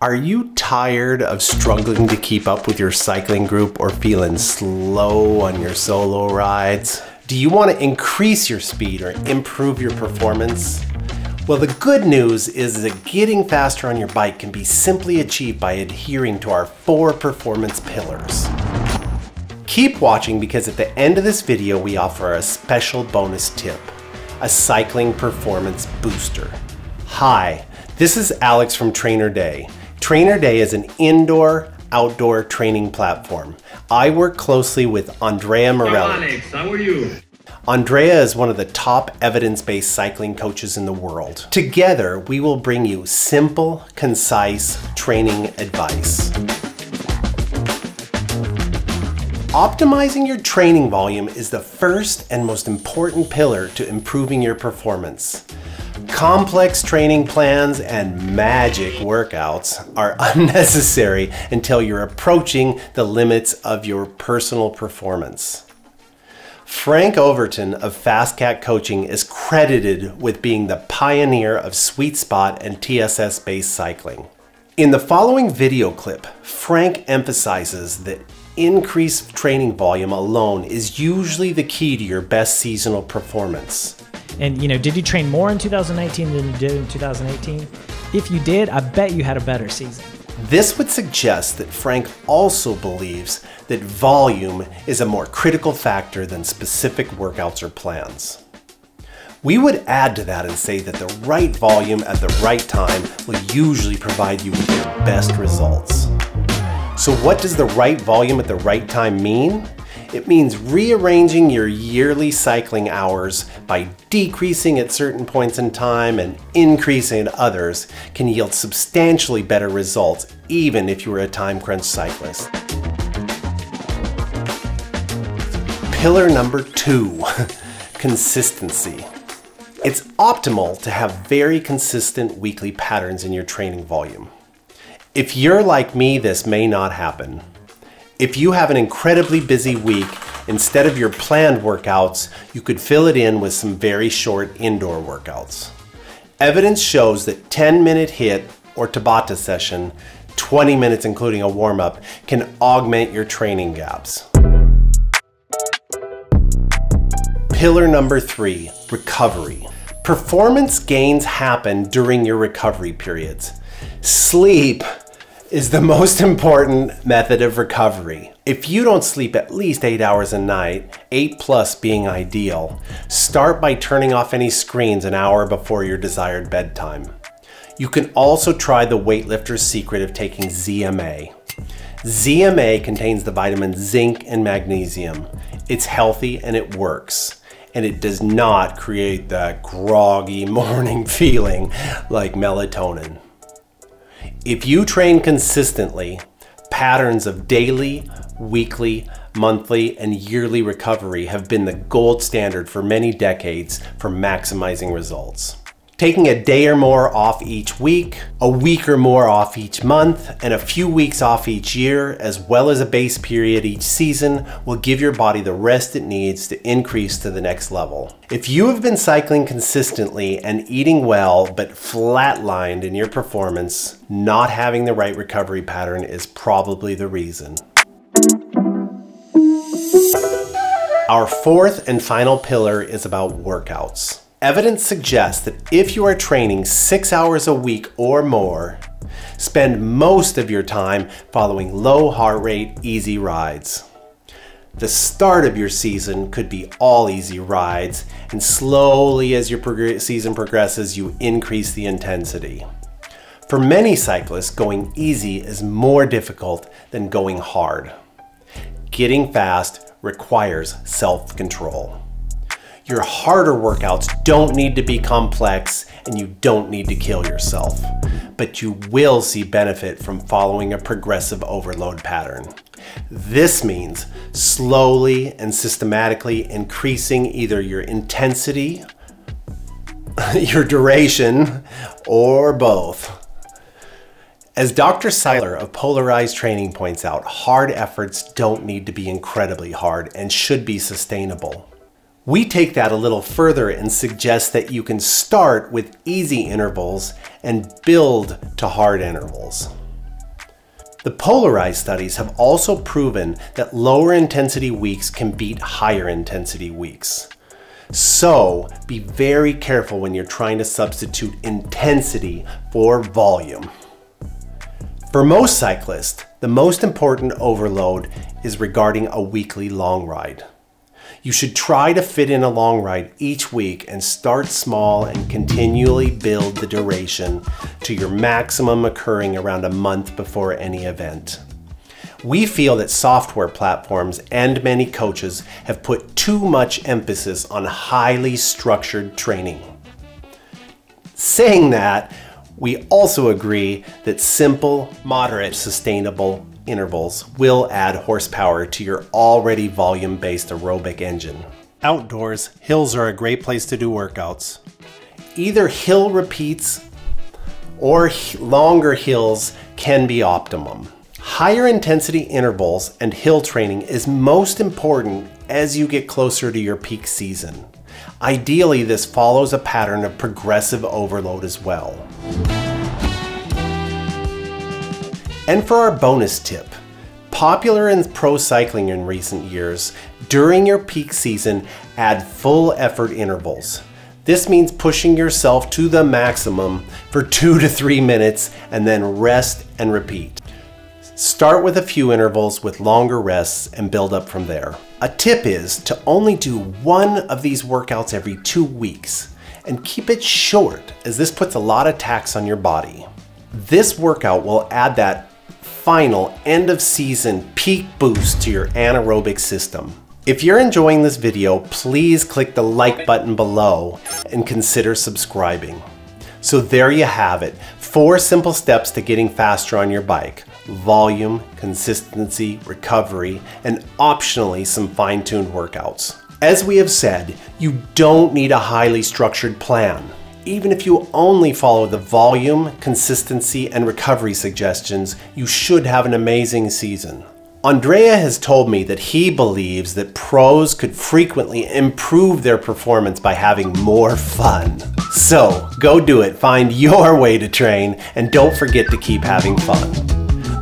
Are you tired of struggling to keep up with your cycling group or feeling slow on your solo rides? Do you want to increase your speed or improve your performance? Well, the good news is that getting faster on your bike can be simply achieved by adhering to our 4 performance pillars. Keep watching because at the end of this video we offer a special bonus tip, a cycling performance booster. Hi, this is Alex from TrainerDay. TrainerDay is an indoor-outdoor training platform. I work closely with Andrea Morelli. Hi Alex, how are you? Andrea is one of the top evidence-based cycling coaches in the world. Together, we will bring you simple, concise training advice. Optimizing your training volume is the first and most important pillar to improving your performance. Complex training plans and magic workouts are unnecessary until you're approaching the limits of your personal performance. Frank Overton of Fast Cat Coaching is credited with being the pioneer of sweet spot and TSS-based cycling. In the following video clip, Frank emphasizes that increased training volume alone is usually the key to your best seasonal performance. And did you train more in 2019 than you did in 2018? If you did, I bet you had a better season. This would suggest that Frank also believes that volume is a more critical factor than specific workouts or plans. We would add to that and say that the right volume at the right time will usually provide you with your best results. So what does the right volume at the right time mean? It means rearranging your yearly cycling hours by decreasing at certain points in time and increasing at others can yield substantially better results, even if you are a time crunch cyclist. Pillar number 2, consistency. It's optimal to have very consistent weekly patterns in your training volume. If you're like me, this may not happen. If you have an incredibly busy week, instead of your planned workouts, you could fill it in with some very short indoor workouts. Evidence shows that 10-minute HIIT or Tabata session, 20 minutes including a warm-up, can augment your training gaps. Pillar number 3, recovery. Performance gains happen during your recovery periods. Sleep is the most important method of recovery. If you don't sleep at least 8 hours a night, 8+ being ideal, start by turning off any screens an hour before your desired bedtime. You can also try the weightlifter's secret of taking ZMA. ZMA contains the vitamins zinc and magnesium. It's healthy and it works. And it does not create that groggy morning feeling like melatonin. If you train consistently, patterns of daily, weekly, monthly, and yearly recovery have been the gold standard for many decades for maximizing results. Taking a day or more off each week, a week or more off each month, and a few weeks off each year, as well as a base period each season, will give your body the rest it needs to increase to the next level. If you have been cycling consistently and eating well, but flatlined in your performance, not having the right recovery pattern is probably the reason. Our 4th and final pillar is about workouts. Evidence suggests that if you are training 6 hours a week or more, spend most of your time following low heart rate, easy rides. The start of your season could be all easy rides, and slowly as your season progresses, you increase the intensity. For many cyclists, going easy is more difficult than going hard. Getting fast requires self-control. Your harder workouts don't need to be complex and you don't need to kill yourself, but you will see benefit from following a progressive overload pattern. This means slowly and systematically increasing either your intensity, your duration, or both. As Dr. Seiler of Polarized Training points out, hard efforts don't need to be incredibly hard and should be sustainable. We take that a little further and suggest that you can start with easy intervals and build to hard intervals. The polarized studies have also proven that lower intensity weeks can beat higher intensity weeks. So be very careful when you're trying to substitute intensity for volume. For most cyclists, the most important overload is regarding a weekly long ride. You should try to fit in a long ride each week and start small and continually build the duration to your maximum occurring around a month before any event. We feel that software platforms and many coaches have put too much emphasis on highly structured training. Saying that, we also agree that simple, moderate, sustainable intervals will add horsepower to your already volume-based aerobic engine. Outdoors, hills are a great place to do workouts. Either hill repeats or longer hills can be optimum. Higher intensity intervals and hill training is most important as you get closer to your peak season. Ideally, this follows a pattern of progressive overload as well. And for our bonus tip, popular in pro cycling in recent years, during your peak season, add full effort intervals. This means pushing yourself to the maximum for 2 to 3 minutes and then rest and repeat. Start with a few intervals with longer rests and build up from there. A tip is to only do one of these workouts every 2 weeks and keep it short, as this puts a lot of tax on your body. This workout will add that final end of season peak boost to your anaerobic system. If you're enjoying this video, please click the like button below and consider subscribing. So there you have it, 4 simple steps to getting faster on your bike: volume, consistency, recovery, and optionally some fine-tuned workouts. As we have said, you don't need a highly structured plan. Even if you only follow the volume, consistency, and recovery suggestions, you should have an amazing season. Andrea has told me that he believes that pros could frequently improve their performance by having more fun. So go do it, find your way to train, and don't forget to keep having fun.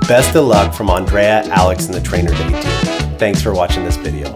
Best of luck from Andrea, Alex, and the TrainerDay team. Thanks for watching this video.